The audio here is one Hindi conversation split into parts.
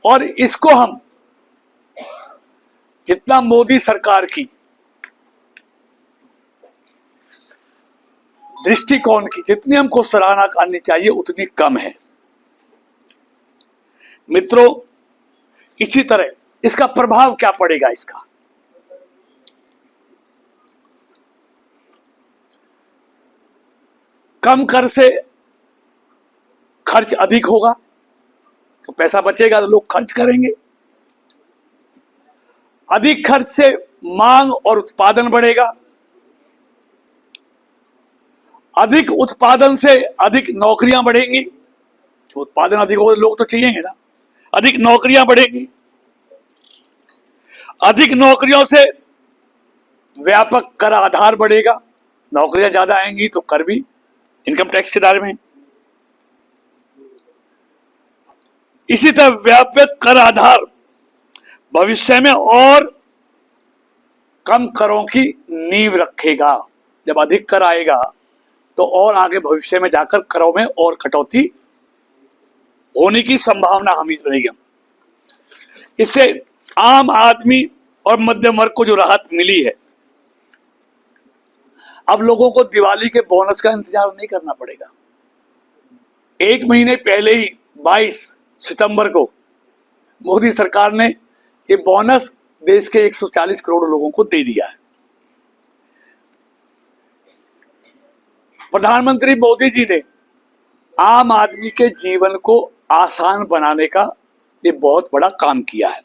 और इसको हम जितना मोदी सरकार की दृष्टिकोण की जितनी हमको सराहना करनी चाहिए उतनी कम है। मित्रों, इसी तरह इसका प्रभाव क्या पड़ेगा? इसका कम कर से खर्च अधिक होगा, तो पैसा बचेगा तो लोग खर्च करेंगे। अधिक खर्च से मांग और उत्पादन बढ़ेगा। अधिक उत्पादन से अधिक नौकरियां बढ़ेंगी। उत्पादन अधिक हो लोग तो चाहिएंगे ना। अधिक नौकरियां बढ़ेंगी। अधिक नौकरियों से व्यापक कर आधार बढ़ेगा। नौकरियां ज्यादा आएंगी तो कर भी इनकम टैक्स के दायरे में। इसी तरह व्यापक कर आधार भविष्य में और कम करों की नींव रखेगा। जब अधिक कर आएगा तो और आगे भविष्य में जाकर करों में और कटौती होने की संभावना हमें रहेगी। इससे आम आदमी और मध्यम वर्ग को जो राहत मिली है, अब लोगों को दिवाली के बोनस का इंतजार नहीं करना पड़ेगा। 1 महीने पहले ही 22 सितंबर को मोदी सरकार ने ये बोनस देश के 140 करोड़ लोगों को दे दिया है। प्रधानमंत्री मोदी जी ने आम आदमी के जीवन को आसान बनाने का ये बहुत बड़ा काम किया है।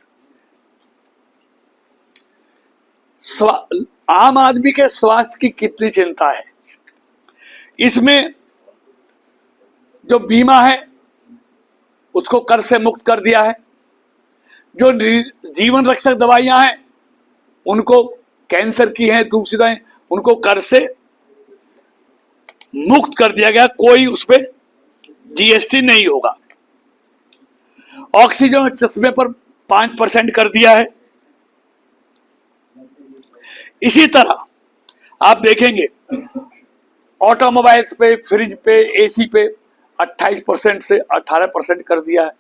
आम आदमी के स्वास्थ्य की कितनी चिंता है। इसमें जो बीमा है उसको कर से मुक्त कर दिया है। जो जीवन रक्षक दवाइयां हैं उनको, कैंसर की हैं, दूसरी दवाएं, उनको कर से मुक्त कर दिया गया। कोई उस पर जीएसटी नहीं होगा। ऑक्सीजन और चश्मे पर 5% कर दिया है। इसी तरह आप देखेंगे ऑटोमोबाइल्स पे, फ्रिज पे, एसी पे 28% से 18% कर दिया है।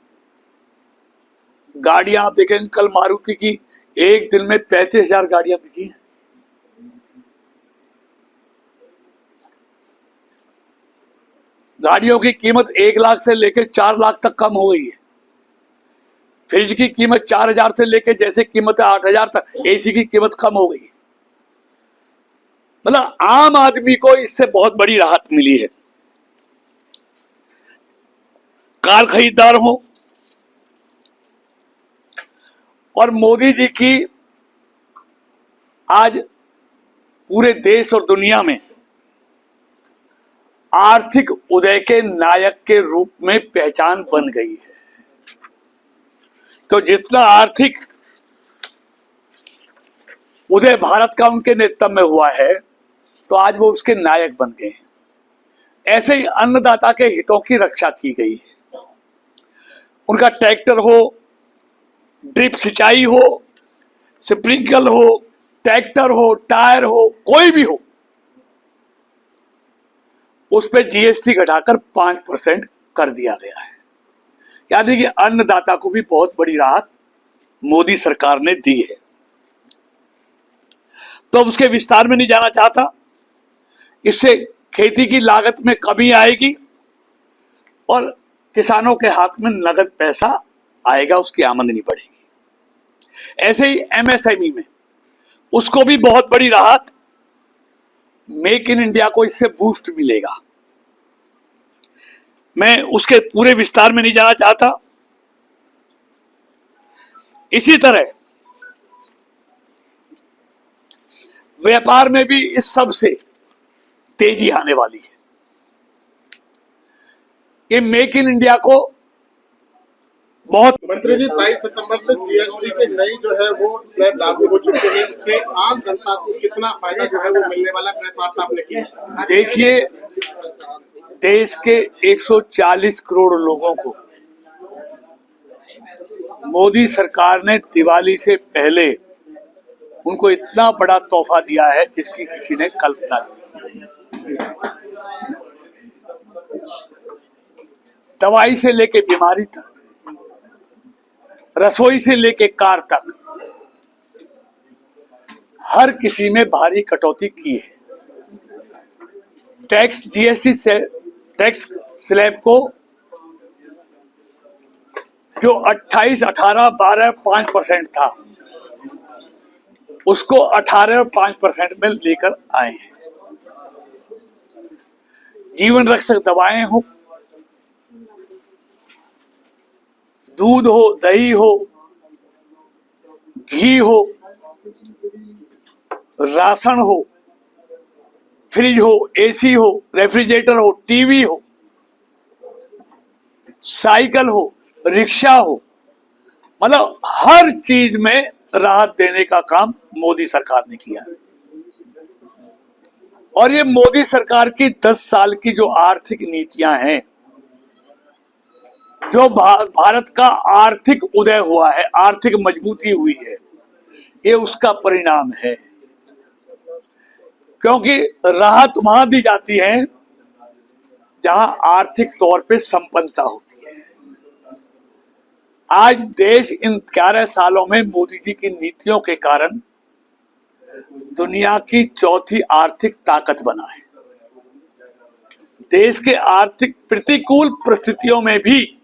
गाड़ियां आप देखेंगे, कल मारुति की एक दिन में 35,000 गाड़ियां बिकी हैं। गाड़ियों की कीमत 1 लाख से लेकर 4 लाख तक कम हो गई है। फ्रिज की कीमत 4,000 से लेकर जैसे कीमत है 8,000 तक, एसी की कीमत कम हो गई है। मतलब आम आदमी को इससे बहुत बड़ी राहत मिली है। कार खरीदार हो और मोदी जी की आज पूरे देश और दुनिया में आर्थिक उदय के नायक के रूप में पहचान बन गई है। तो जितना आर्थिक उदय भारत का उनके नेतृत्व में हुआ है, तो आज वो उसके नायक बन गए हैं। ऐसे ही अन्नदाता के हितों की रक्षा की गई है। उनका ट्रैक्टर हो, ड्रिप सिंचाई हो, स्प्रिंकल हो, ट्रैक्टर हो, टायर हो, कोई भी हो, उस पर जीएसटी घटाकर 5% कर दिया गया है। यानी कि अन्नदाता को भी बहुत बड़ी राहत मोदी सरकार ने दी है। तो अब उसके विस्तार में नहीं जाना चाहता। इससे खेती की लागत में कमी आएगी और किसानों के हाथ में नगद पैसा आएगा, उसकी आमदनी बढ़ेगी। ऐसे ही एमएसएमई में उसको भी बहुत बड़ी राहत, मेक इन इंडिया को इससे बूस्ट मिलेगा। मैं उसके पूरे विस्तार में नहीं जाना चाहता। इसी तरह व्यापार में भी इस सब से तेजी आने वाली है। ये मेक इन इंडिया को बहुत। मंत्री जी, 22 सितंबर से जीएसटी की नई जो है वो स्लैब लागू हो चुके हैं। इससे आम जनता को कितना फायदा जो है वो मिलने वाला, प्रेस वार्ता आपने की? देखिए, देश के 140 करोड़ लोगों को मोदी सरकार ने दिवाली से पहले उनको इतना बड़ा तोहफा दिया है जिसकी किसी ने कल्पना नहीं। दवाई से लेके बीमारी तक, रसोई से लेके कार तक हर किसी में भारी कटौती की है। टैक्स जीएसटी से टैक्स स्लैब को जो 28, 18, 12, 5% था उसको 18 और 5% में लेकर आए हैं। जीवन रक्षक दवाएं हो, दूध हो, दही हो, घी हो, राशन हो, फ्रिज हो, एसी हो, रेफ्रिजरेटर हो, टीवी हो, साइकिल हो, रिक्शा हो, मतलब हर चीज में राहत देने का काम मोदी सरकार ने किया है। और ये मोदी सरकार की 10 साल की जो आर्थिक नीतियां हैं, जो भारत का आर्थिक उदय हुआ है, आर्थिक मजबूती हुई है, ये उसका परिणाम है। क्योंकि राहत वहां दी जाती है जहां आर्थिक तौर पे संपन्नता होती है। आज देश इन 11 सालों में मोदी जी की नीतियों के कारण दुनिया की चौथी आर्थिक ताकत बना है। देश के आर्थिक प्रतिकूल परिस्थितियों में भी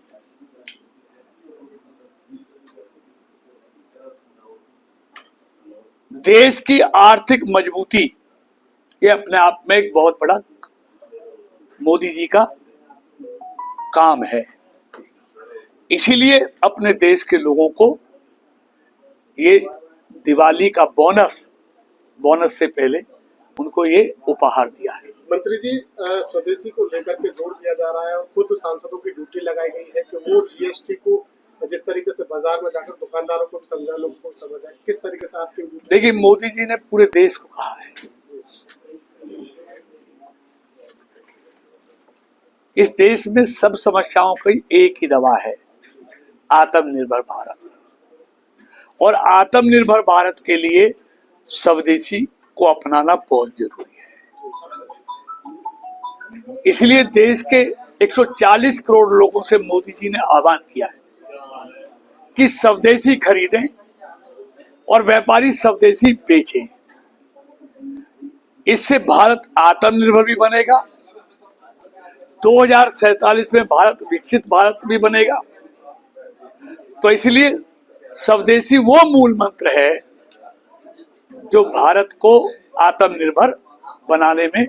देश की आर्थिक मजबूती, ये अपने आप में एक बहुत बड़ा मोदी जी का काम है। इसीलिए अपने देश के लोगों को ये दिवाली का बोनस से पहले उनको ये उपहार दिया है। मंत्री जी, स्वदेशी को लेकर के जोर दिया जा रहा है और खुद सांसदों की ड्यूटी लगाई गई है कि वो जीएसटी को जिस तरीके से बाजार में जाकर दुकानदारों को भी समझा, लोगों को समझाए, किस तरीके से आपकी? देखिए, मोदी जी ने पूरे देश को कहा है, इस देश में सब समस्याओं की एक ही दवा है, आत्मनिर्भर भारत। और आत्मनिर्भर भारत के लिए स्वदेशी को अपनाना बहुत जरूरी है। इसलिए देश के 140 करोड़ लोगों से मोदी जी ने आह्वान किया है कि स्वदेशी खरीदें और व्यापारी स्वदेशी बेचें। इससे भारत आत्मनिर्भर भी बनेगा, 2047 में भारत विकसित भारत भी बनेगा। तो इसलिए स्वदेशी वो मूल मंत्र है जो भारत को आत्मनिर्भर बनाने में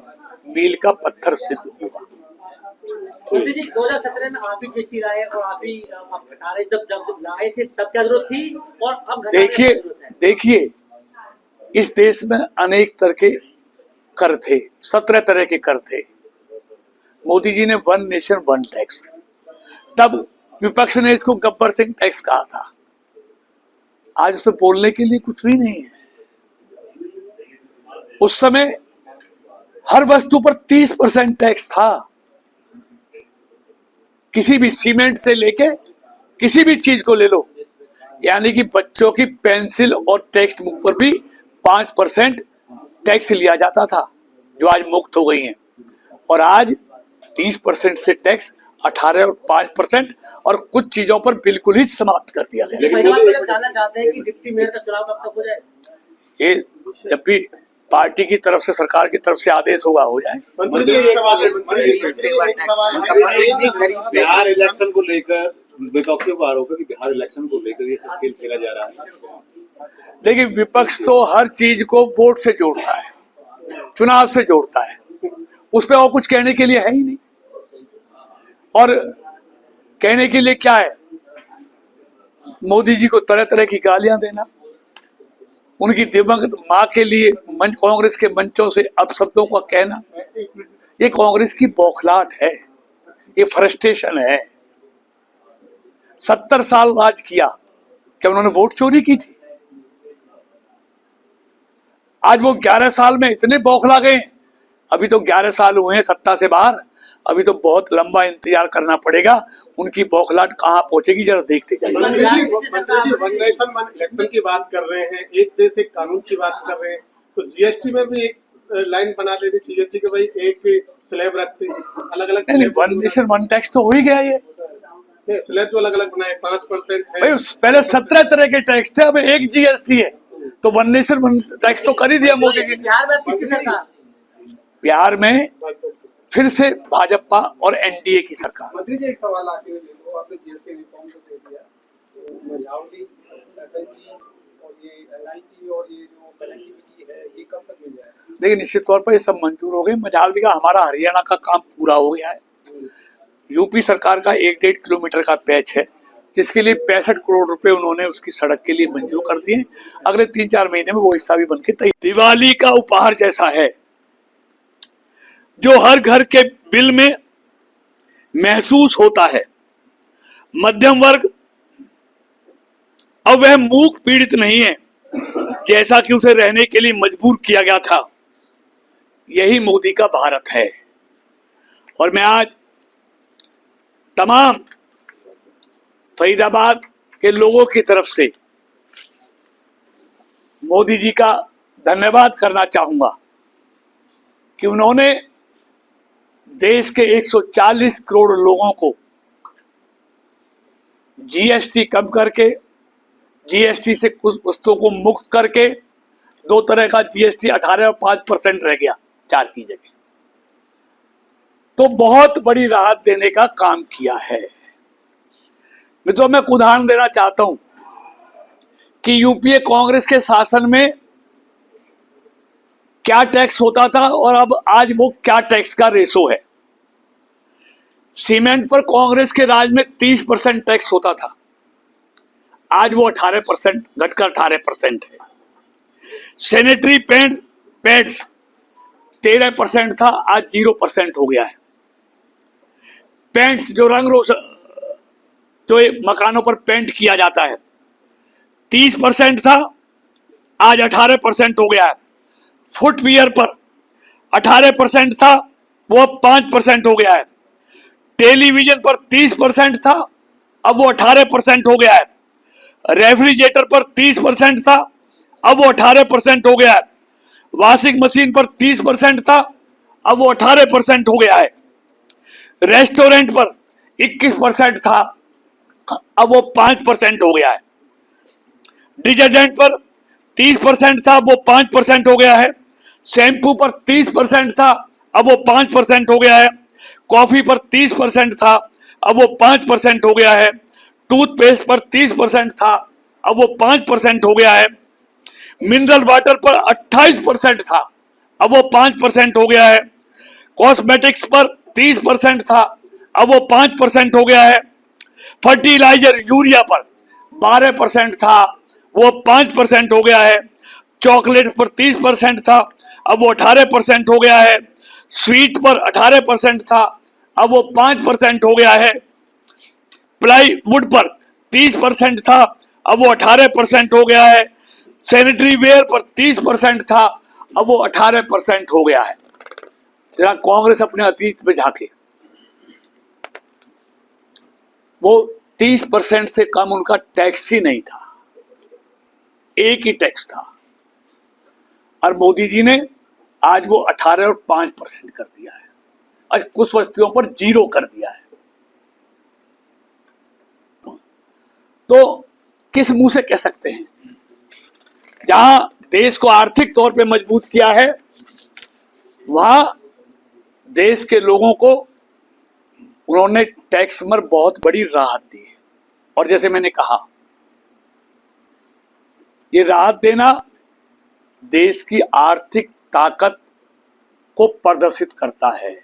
मील का पत्थर सिद्ध होगा। मोदी जी 2017 में आप भी जीएसटी लाए और आप भी घटा रहे, जब लाए थे तब क्या जरूरत थी और अब घटाने की जरूरत है? देखिए, इस देश में अनेक तरह के कर थे, 17 तरह के कर थे। मोदी जी ने 1 नेशन 1 टैक्स, तब विपक्ष ने इसको गब्बर सिंह टैक्स कहा था। आज उस पर बोलने के लिए कुछ भी नहीं है। उस समय हर वस्तु पर 30% टैक्स था। किसी भी सीमेंट से लेके किसी भी चीज को ले लो, यानी कि बच्चों की पेंसिल और टेक्स्ट बुक पर भी 5% टैक्स लिया जाता था, जो आज मुक्त हो गई हैं। और आज 30% से टैक्स 18 और 5% और कुछ चीजों पर बिल्कुल ही समाप्त कर दिया गया। जानना चाहते हैं कि डिप्टी मेयर का चुनाव कब तक हो जाए? ये जब भी पार्टी की तरफ से, सरकार की तरफ से आदेश होगा, हो जाए। बिहार इलेक्शन को लेकर विपक्षियों का आरोप है कि बिहार इलेक्शन को लेकर ये सब खेल खेला जा रहा है। देखिए, विपक्ष तो हर चीज को वोट से जोड़ता है, चुनाव से जोड़ता है, उस पर और कुछ कहने के लिए है ही नहीं। और कहने के लिए क्या है? मोदी जी को तरह तरह की गालियां देना, उनकी दिवंगत मां के लिए कांग्रेस के मंचों से अपशब्दों का कहना, ये कांग्रेस की बौखलाहट है, ये फ्रस्ट्रेशन है। 70 साल राज किया, क्या उन्होंने वोट चोरी की थी? आज वो 11 साल में इतने बौखला गए। अभी तो 11 साल हुए हैं सत्ता से बाहर, अभी तो बहुत लंबा इंतजार करना पड़ेगा। उनकी बौखलाहट कहाँ पहुंचेगी, जरा देखते जाइए। वन नेशन वन इलेक्शन की बात कर रहे हैं, एक देश एक कानून की बात कर रहे हैं, तो जीएसटी में भी एक लाइन बना लेनी चाहिए थी कि भाई एक स्लैब रखते, अलग अलग। नहीं, 1 नेशन 1 टैक्स तो हो ही गया। ये नहीं, स्लैब तो अलग अलग बनाए, 5% है। भाई पहले 17 तरह के टैक्स थे, अब एक जीएसटी है, तो वन नेशन वन टैक्स तो कर ही दिया मोदी जी ने। बिहार में किसकी सरकार? बिहार में भाजपा से। फिर से भाजपा और एनडीए की सरकार। मंत्री जी, एक सवाल आखिर में ले लो, आपने जीएसटी रिफॉर्म तो दे दिया, तो मझौली, एफएनजी और ये एनआईटी और ये जो कनेक्टिविटी है, ये कब तक मिल जाएगा? देखिए, निश्चित तौर पर ये सब मंजूर हो गए। मझौली का हमारा हरियाणा का काम पूरा हो गया है। यूपी सरकार का 1-1.5 किलोमीटर का पैच है, जिसके लिए 65 करोड़ रुपए उन्होंने उसकी सड़क के लिए मंजूर कर दिए। अगले 3-4 महीने में वो हिस्सा भी बनके तैयार। दिवाली का उपहार जैसा है, जो हर घर के बिल में महसूस होता है। मध्यम वर्ग अब वह मूक पीड़ित नहीं है, जैसा कि उसे रहने के लिए मजबूर किया गया था। यही मोदी का भारत है। और मैं आज तमाम फरीदाबाद के लोगों की तरफ से मोदी जी का धन्यवाद करना चाहूंगा कि उन्होंने देश के 140 करोड़ लोगों को जीएसटी कम करके, जीएसटी से कुछ वस्तुओं को मुक्त करके, 2 तरह का जीएसटी 18 और 5% रह गया 4 की जगह, तो बहुत बड़ी राहत देने का काम किया है। मित्रों, मैं एक उदाहरण देना चाहता हूं कि यूपीए कांग्रेस के शासन में क्या टैक्स होता था और अब आज वो क्या टैक्स का रेशो है। सीमेंट पर कांग्रेस के राज में 30% टैक्स होता था, आज वो 18% घटकर 18% है। सैनिटरी पैड्स 13% था, आज 0% हो गया है। पेंट्स जो रंग रोशन जो मकानों पर पेंट किया जाता है 30% था, आज 18% हो गया है। फुटवियर पर 18% था, वो अब 5% हो गया है। टेलीविजन पर 30% था, अब वो 18% हो गया है। रेफ्रिजरेटर पर 30% था, अब वो 18% हो गया है। वॉशिंग मशीन पर 30% था, अब वो 18% हो गया है। रेस्टोरेंट पर 21% था, अब वो 5% हो गया है। डिटर्जेंट पर 30% था, वो 5% हो गया है। शैम्पू पर 30% था, अब वो 5% हो गया है। कॉफी पर 30% था, अब वो 5% हो गया है। टूथपेस्ट पर 30% था, अब वो 5% हो गया है। मिनरल वाटर पर 28% था, अब वो 5% हो गया है। कॉस्मेटिक्स पर 30% था, अब वो 5% हो गया है। फर्टिलाइजर यूरिया पर 12% था, वो 5% हो गया है। चॉकलेट पर 30% था, अब वो 18% हो गया है। स्वीट पर 18% था, अब वो 5% हो गया है। प्लाईवुड पर 30% था, अब वो 18% हो गया है। सैनिटरी वेयर पर 30% था, अब वो 18% हो गया है। जरा कांग्रेस अपने अतीत में झांके, वो 30% से कम उनका टैक्स ही नहीं था, एक ही टैक्स था। और मोदी जी ने आज वो 18 और 5% कर दिया है। आज कुछ वस्तुओं पर 0 कर दिया है। तो किस मुंह से कह सकते हैं? जहां देश को आर्थिक तौर पे मजबूत किया है, वहां देश के लोगों को उन्होंने टैक्स में बहुत बड़ी राहत दी है। और जैसे मैंने कहा, ये राहत देना देश की आर्थिक ताकत को प्रदर्शित करता है।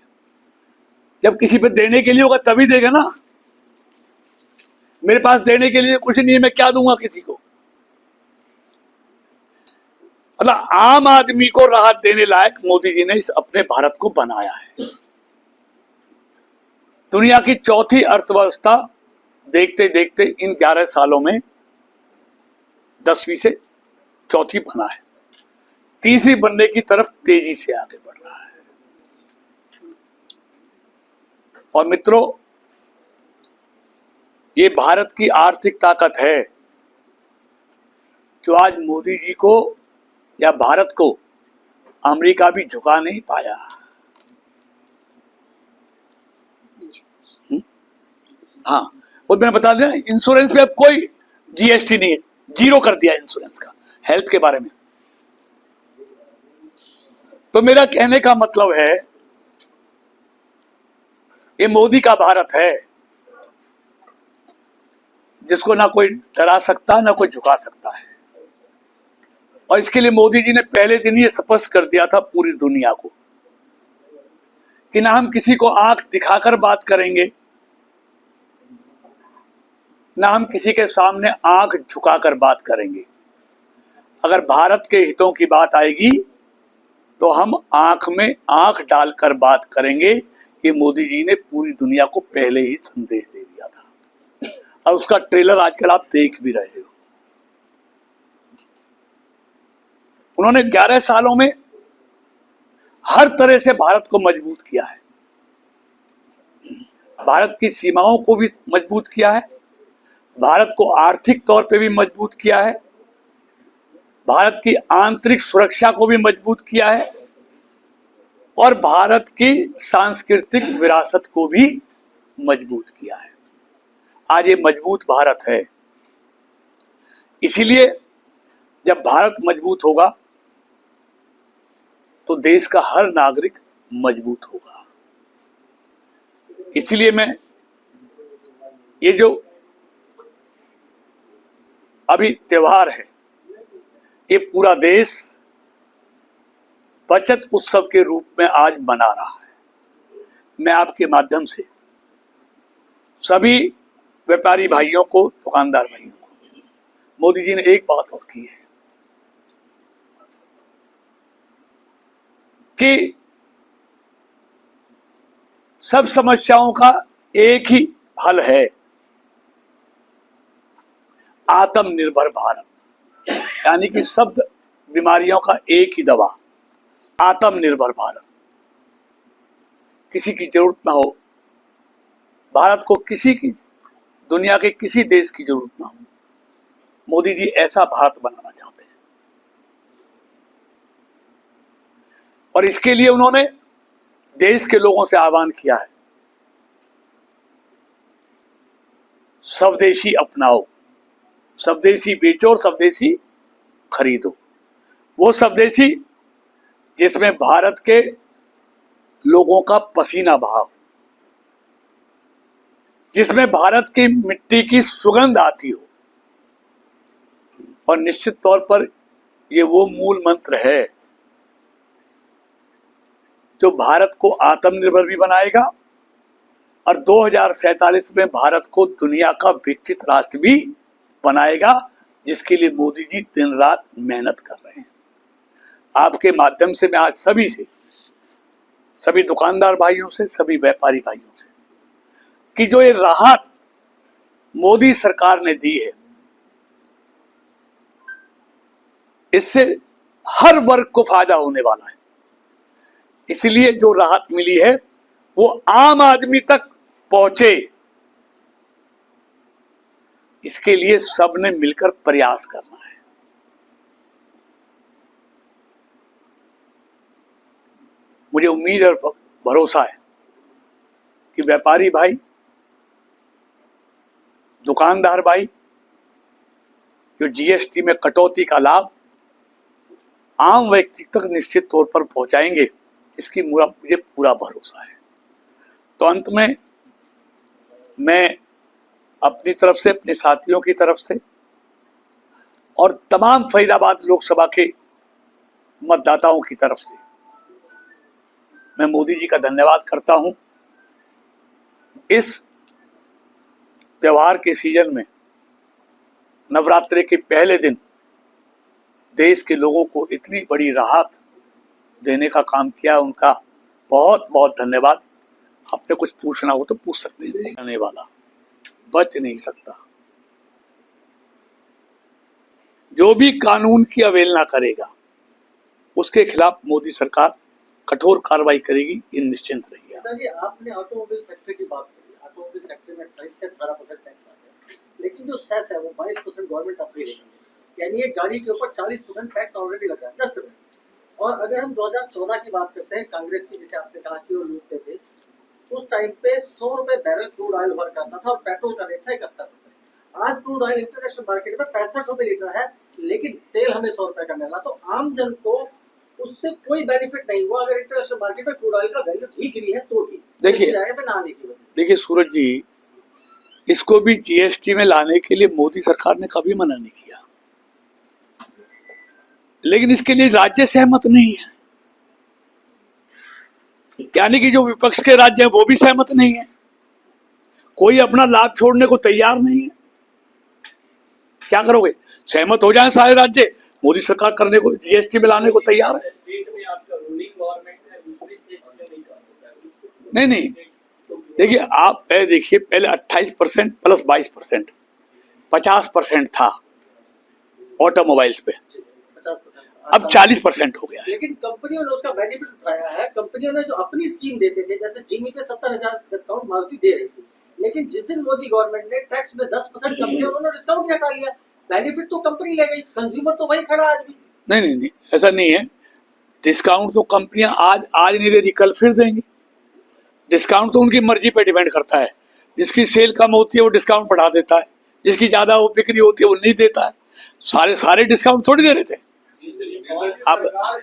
जब किसी पे देने के लिए होगा तभी देगा ना। मेरे पास देने के लिए कुछ नहीं है, मैं क्या दूंगा किसी को? मतलब आम आदमी को राहत देने लायक मोदी जी ने इस अपने भारत को बनाया है। दुनिया की चौथी अर्थव्यवस्था देखते देखते इन 11 सालों में 10वीं से चौथी बना है, तीसरी बनने की तरफ तेजी से आगे बढ़ रहा है। और मित्रों, ये भारत की आर्थिक ताकत है जो आज मोदी जी को या भारत को अमेरिका भी झुका नहीं पाया। हाँ, और मैंने बता दिया इंश्योरेंस पे अब कोई जीएसटी नहीं है, जीरो कर दिया इंश्योरेंस का, हेल्थ के बारे में। तो मेरा कहने का मतलब है ये मोदी का भारत है जिसको ना कोई डरा सकता ना कोई झुका सकता है। और इसके लिए मोदी जी ने पहले दिन ये स्पष्ट कर दिया था पूरी दुनिया को कि ना हम किसी को आंख दिखाकर बात करेंगे, ना हम किसी के सामने आंख झुकाकर बात करेंगे। अगर भारत के हितों की बात आएगी तो हम आंख में आंख डालकर बात करेंगे। ये मोदी जी ने पूरी दुनिया को पहले ही संदेश दे दिया था और उसका ट्रेलर आजकल आप देख भी रहे हो। उन्होंने 11 सालों में हर तरह से भारत को मजबूत किया है, भारत की सीमाओं को भी मजबूत किया है, भारत को आर्थिक तौर पे भी मजबूत किया है, भारत की आंतरिक सुरक्षा को भी मजबूत किया है और भारत की सांस्कृतिक विरासत को भी मजबूत किया है। आज ये मजबूत भारत है। इसीलिए जब भारत मजबूत होगा तो देश का हर नागरिक मजबूत होगा। इसलिए मैं ये जो अभी त्योहार है ये पूरा देश बचत उत्सव के रूप में आज मना रहा है। मैं आपके माध्यम से सभी व्यापारी भाइयों को, दुकानदार भाइयों को, मोदी जी ने एक बात और की है कि सब समस्याओं का एक ही हल है, आत्मनिर्भर भारत। यानी कि सब बीमारियों का एक ही दवा, आत्मनिर्भर भारत। किसी की जरूरत ना हो, भारत को किसी की, दुनिया के किसी देश की जरूरत ना हो। मोदी जी ऐसा भारत बनाना चाहते हैं और इसके लिए उन्होंने देश के लोगों से आह्वान किया है, स्वदेशी अपनाओ, स्वदेशी बेचो और स्वदेशी खरीदो। वो स्वदेशी जिसमें भारत के लोगों का पसीना बहाव, जिसमें भारत की मिट्टी की सुगंध आती हो। और निश्चित तौर पर ये वो मूल मंत्र है जो भारत को आत्मनिर्भर भी बनाएगा और 2047 में भारत को दुनिया का विकसित राष्ट्र भी बनाएगा, जिसके लिए मोदी जी दिन रात मेहनत कर रहे हैं। आपके माध्यम से मैं आज सभी से, सभी दुकानदार भाइयों से, सभी व्यापारी भाइयों से कि जो ये राहत मोदी सरकार ने दी है इससे हर वर्ग को फायदा होने वाला है। इसलिए जो राहत मिली है वो आम आदमी तक पहुंचे, इसके लिए सबने मिलकर प्रयास करना है। मुझे उम्मीद और भरोसा है कि व्यापारी भाई, दुकानदार भाई जो जीएसटी में कटौती का लाभ आम व्यक्ति तक निश्चित तौर पर पहुंचाएंगे, इसकी मुझे पूरा भरोसा है। तो अंत में मैं अपनी तरफ से, अपने साथियों की तरफ से और तमाम फरीदाबाद लोकसभा के मतदाताओं की तरफ से मैं मोदी जी का धन्यवाद करता हूं। इस त्योहार के सीजन में, नवरात्रि के पहले दिन देश के लोगों को इतनी बड़ी राहत देने का काम किया, उनका बहुत बहुत धन्यवाद। आपने कुछ पूछना हो तो पूछ सकते हैं, आने वाला बच नहीं सकता। जो भी कानून की अवहेलना करेगा उसके खिलाफ मोदी सरकार कठोर कार्रवाई करेगी, ये निश्चिंत रहिए। दादी, आपने ऑटोमोबाइल सेक्टर की बात करी। ऑटोमोबाइल सेक्टर में 28 से 18% टैक्स आ गया, लेकिन जो सेस है वो 22% गवर्नमेंट अपनी रहेगी। यानी एक गाड़ी के ऊपर 40% टैक्स ऑलरेडी लगा है 10 रुपये। और अगर हम 2014 की बात करते हैं, कांग्रेस की, जैसे आपने कहा कि वो लूटते थे, उस टाइम पे 100 रुपए बैरल क्रूड ऑयल हुआ करता था और पेट्रोल का रेट था 71 रुपए। आज क्रूड ऑयल इंटरनेशनल मार्केट में 65 रुपए लीटर है, लेकिन तेल हमें 100 रुपए का मिला। तो आम जन को उससे कोई बेनिफिट नहीं हुआ। अगर इंटरनेशनल मार्केट में क्रूड ऑयल का वैल्यू ठीक गिरी है तो ठीक, देखिए नहाने की वजह से। देखिए सूरज जी, इसको भी जीएसटी में लाने के लिए मोदी सरकार ने कभी मना नहीं किया, लेकिन इसके लिए राज्य सहमत नहीं है। यानी कि जो विपक्ष के राज्य हैं वो भी सहमत नहीं है, कोई अपना लाभ छोड़ने को तैयार नहीं है। क्या करोगे? सहमत हो जाए सारे राज्य, मोदी सरकार करने को जीएसटी में लाने को तैयार है। नहीं नहीं, देखिए आप पहले देखिए, पहले 28% प्लस 22%, 50% था ऑटोमोबाइल्स पे, 50%। अब 40% हो गया है। लेकिन कंपनियों ने उसका बेनिफिट उठाया है। कंपनियों ने जो अपनी स्कीम देते थे, जैसे जीमी पे 70,000 डिस्काउंट मारुति दे रही थी, लेकिन जिस दिन मोदी गवर्नमेंट ने टैक्स में 10% कम किया, उन्होंने डिस्काउंट हटा लिया। बेनिफिट तो कंपनी ले गई, कंज्यूमर तो वही खड़ा आज भी। नहीं नहीं नहीं, ऐसा नहीं है। डिस्काउंट तो कंपनियां आज नहीं दे रही, कल फिर देंगी। डिस्काउंट तो उनकी मर्जी पे डिपेंड करता है। जिसकी सेल कम होती है वो डिस्काउंट बढ़ा देता है, जिसकी ज्यादा वो बिक्री होती है वो नहीं देता है। सारे डिस्काउंट थोड़ी दे रहे थे। अब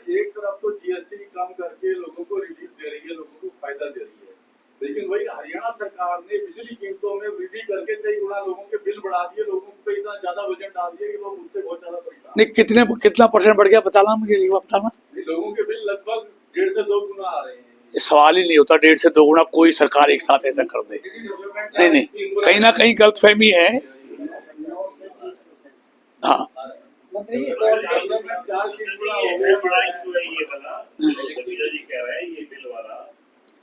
एक तरफ तो जीएसटी कम करके लोगों को रिलीफ दे रही है, लोगों को फायदा दे रही है, लेकिन वही हरियाणा सरकार ने बिजली कीमतों में वृद्धि करके कई गुना लोगों के बिल बढ़ा दिए, लोगों को इतना ज्यादा वजन डाल दिया कि लोग उससे बहुत ज्यादा परेशान। नहीं, कितना परसेंट बढ़ गया बताना मुझे, ये बताना। लोगों के बिल लगभग 1.5 से 2 गुना आ रहे हैं। ये सवाल ही नहीं होता 1.5 से 2 गुना कोई सरकार एक साथ ऐसा कर दे। नहीं, कहीं ना कहीं गलतफहमी है। हाँ, मंत्री जी, बड़ा इशू है ये वाला, जी कह रहे हैं ये बिल वाला,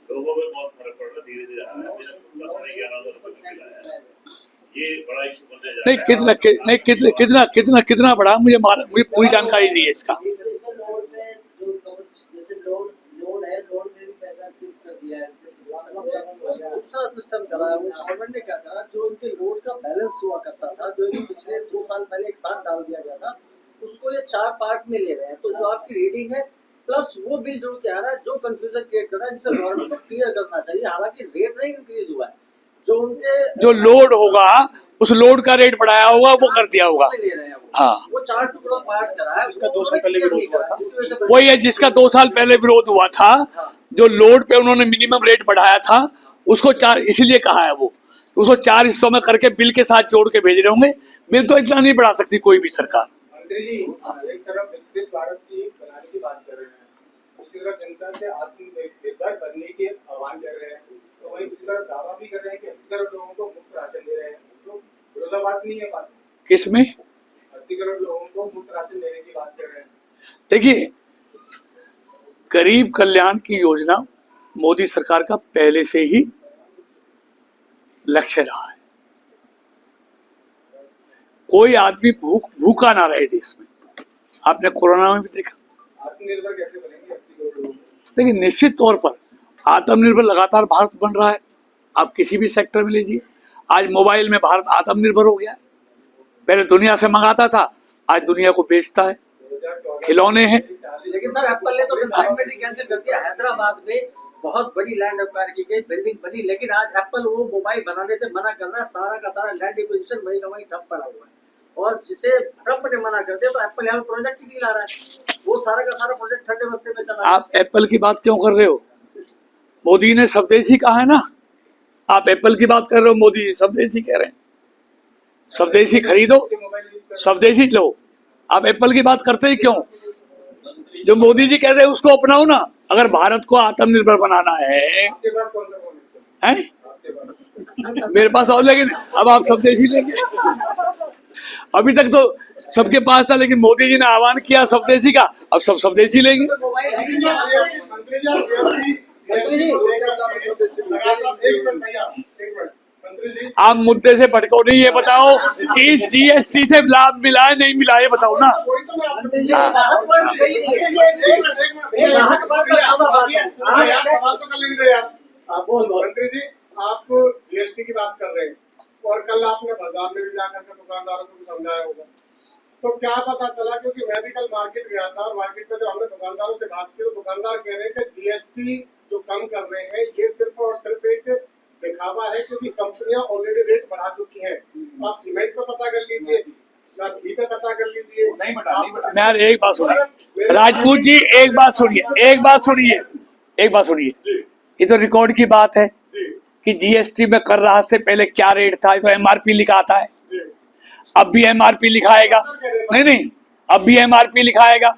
लोगों में बहुत फर्क पड़ रहा है, धीरे धीरे आ रहा है। ये बड़ा इशू बनने जा रहा है। नहीं, कितना बड़ा मुझे पूरी जानकारी नहीं है इसका। दूसरा सिस्टम करा है वो गवर्नमेंट ने क्या करा, जो उनके रोड का बैलेंस हुआ करता था, जो पिछले 2 साल पहले एक साथ डाल दिया गया था, उसको ये 4 पार्ट में ले रहे हैं। तो जो आपकी रीडिंग है प्लस वो बिल जो क्या रहा है, जो कंफ्यूजन क्रिएट कर रहा है, जिसे गवर्नमेंट को क्लियर करना चाहिए। हालांकि रेट नहीं इंक्रीज हुआ है, जो उनके जो लोड होगा उस लोड का रेट बढ़ाया होगा वो कर दिया होगा। ले रहे हैं हाँ, वो 4 टुकड़ा पार्ट करा है, इसका 2 साल पहले विरोध हुआ था। वही है जिसका 2 साल पहले विरोध हुआ था। जो लोड पे उन्होंने मिनिमम रेट बढ़ाया था उसको 4 इसीलिए कहा है, वो उसको 4 हिस्सों में करके बिल के साथ जोड़ के भेज रहे होंगे। बिल तो इतना नहीं बढ़ा सकती कोई भी सरकार। मंत्री जी, एक तरफ विकसित भारत की बनाने की बात कर रहे हैं, दूसरी तरफ जनता से आत्मनिर्भर बनने के आह्वान कर रहे हैं, तो वहीं दूसरी तरफ दावा भी कर रहे हैं कि 80 करोड़ लोगों को मुफ्त राशन दे रहे हैं। तो विरोधाभास नहीं है बात? किसमें? 80 करोड़ लोगों को मुफ्त राशन देने की बात कर रहे हैं। देखिए, गरीब कल्याण की योजना मोदी सरकार का पहले से ही लक्ष्य रहा है। कोई आदमी भूखा ना रहे देश में। आपने कोरोना में भी देखा। आत्मनिर्भर कैसे बनेंगे 80 करोड़ लोग? लेकिन निश्चित तौर पर आत्मनिर्भर लगातार भारत बन रहा है। आप किसी भी सेक्टर में लीजिए, आज मोबाइल में भारत आत्मनिर्भर हो गया है। पहले दुनिया से मंगाता था, आज दुनिया को बेचता है। खिलौने हैं। लेकिन सर एप्पल ने तो कंसाइनमेंट ही कैंसिल कर दिया। हैदराबाद में बहुत बड़ी लैंड एक्वायर की गई, बिल्डिंग बनी, लेकिन आज एप्पल वो मोबाइल बनाने से मना कर रहा है। सारा का सारा लैंड एक्विजिशन वही का वही ठप पड़ा हुआ है। और जिसे ट्रम्प ने मना कर दिया तो एप्पल यहाँ प्रोजेक्ट ही नहीं ला रहा है। वो सारा का सारा प्रोजेक्ट ठंडे बस्ते में चला। आप एप्पल की बात क्यों कर रहे हो? मोदी ने स्वदेशी कहा है ना। आप एप्पल की बात कर रहे हो, मोदी स्वदेशी कह रहे हैं। स्वदेशी खरीदो, स्वदेशी लो। आप एप्पल की बात करते ही क्यों? जो मोदी जी कहते हैं उसको अपनाओ ना। अगर भारत को आत्मनिर्भर बनाना है, आपके पास कौन सा फोन है? आपके पास? मेरे पास और, लेकिन अब आप स्वदेशी लेंगे। अभी तक तो सबके पास था, लेकिन मोदी जी ने आह्वान किया स्वदेशी का, अब सब स्वदेशी लेंगे। मोबाइल है ही नहीं। आप मुद्दे से भटको नहीं। ये बताओ कि इस जीएसटी से लाभ मिला है नहीं मिला, ये बताओ ना। मंत्री जी, राहत बढ़ गई है। राहत बढ़ गई है। आप बोल बोल। मंत्री जी, आप जीएसटी की बात कर रहे हैं और कल आपने बाजार में भी जाकर के दुकानदारों को भी समझाया होगा तो क्या पता चला, क्योंकि मैं भी कल मार्केट गया था और मार्केट में जब हमने दुकानदारों से बात की तो दुकानदार कह रहे हैं कि जीएसटी जो कम कर रहे हैं ये सिर्फ और सिर्फ एक दिखावा है, क्योंकि कंपनियां ऑलरेडी रेट बढ़ा चुकी हैं। आप सीमेंट पे पता कर लीजिए या घी पे पता कर लीजिए। नहीं बढ़ा यार एक बात सुनिए राजपूत जी, एक बात सुनिए ये तो रिकॉर्ड की बात है जी कि जीएसटी में कर रहा से पहले क्या रेट था, ये तो एमआरपी लिखा आता है। जी अब भी एमआरपी लिखाएगा, नहीं अब भी एमआरपी लिखाएगा,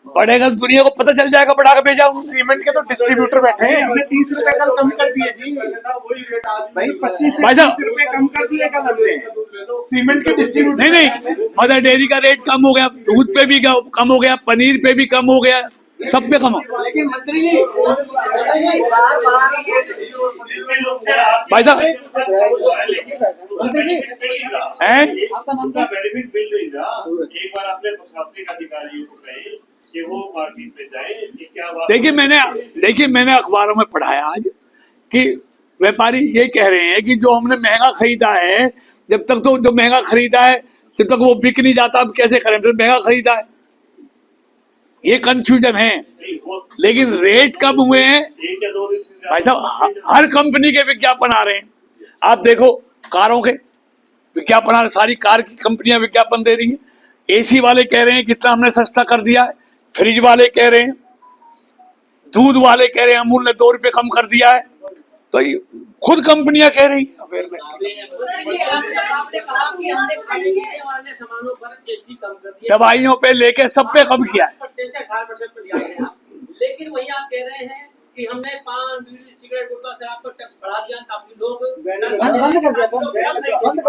बढ़ेगा तो दुनिया को पता चल जाएगा, बढ़ा के भेजा। सीमेंट के तो डिस्ट्रीब्यूटर बैठे हैं, हमने 30 रुपए कल कम कर दिए जी वही रेट आज भाई, 25 से भाई साहब 30 रुपए कम कर दिए कल हमने। सीमेंट के डिस्ट्रीब्यूटर नहीं मदर डेयरी का रेट कम हो गया, दूध पे भी कम हो गया, पनीर पे भी कम हो गया, सब पे कम हो। लेकिन मंत्री जी बार बार भाई साहब मंत्री जी हैं बेनिफिट मिल रही था। एक बार अपने प्रशासनिक अधिकारियों को कहे कि वो मार्केट पे जाए, ये क्या बात। देखिए मैंने अखबारों में पढ़ा है आज कि व्यापारी ये कह रहे हैं कि जो हमने महंगा खरीदा है, जब तक तो जो महंगा खरीदा है जब तक वो बिक नहीं जाता, अब कैसे करें, तो महंगा खरीदा है, ये कंफ्यूजन है। लेकिन रेट कम हुए हैं भाई साहब, हर कंपनी के विज्ञापन आ रहे हैं। आप देखो कारों के विज्ञापन आ रहे, सारी कार की कंपनियां विज्ञापन दे रही हैं। एसी वाले कह रहे हैं कितना हमने सस्ता कर दिया है, फ्रिज वाले कह रहे हैं, दूध वाले कह रहे हैं अमूल ने 2 रुपए कम कर दिया है, तो ये खुद कंपनियां कह रही हैं। दवाइयों पे लेके सब पे कम किया है। लेकिन वही आप कह रहे हैं कि हमने पान, बीड़ी, सिगरेट, गुटखा, शराब पर टैक्स बढ़ा दिया, काफी लोग बंद कर दिया।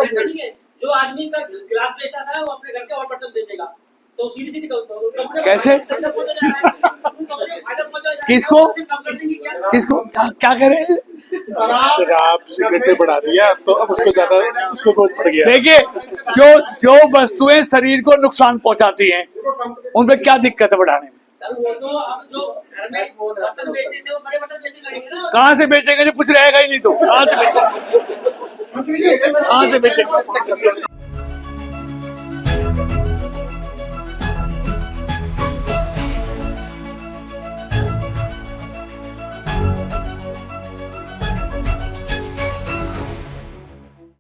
ऐसा नहीं है, जो आदमी का गिलास बेचता था वो अपने घर के और बर्तन बेचेगा, तो सीधी सीधी कैसे? किसको क्या कह रहे हैं? शराब सिगरेट पे बढ़ा दिया तो अब उसको ज्यादा उसको बोझ पड़ गया। देखिए जो वस्तुएं शरीर को नुकसान पहुंचाती हैं उनमें क्या दिक्कत है बढ़ाने में? सर वो तो अब जो घर में बर्तन बेचते थे वो बड़े बर्तन बेचने लगेंगे ना। कहाँ से बेचेंगे जब कुछ रहेगा ही नहीं, तो कहाँ से बेचेंगे?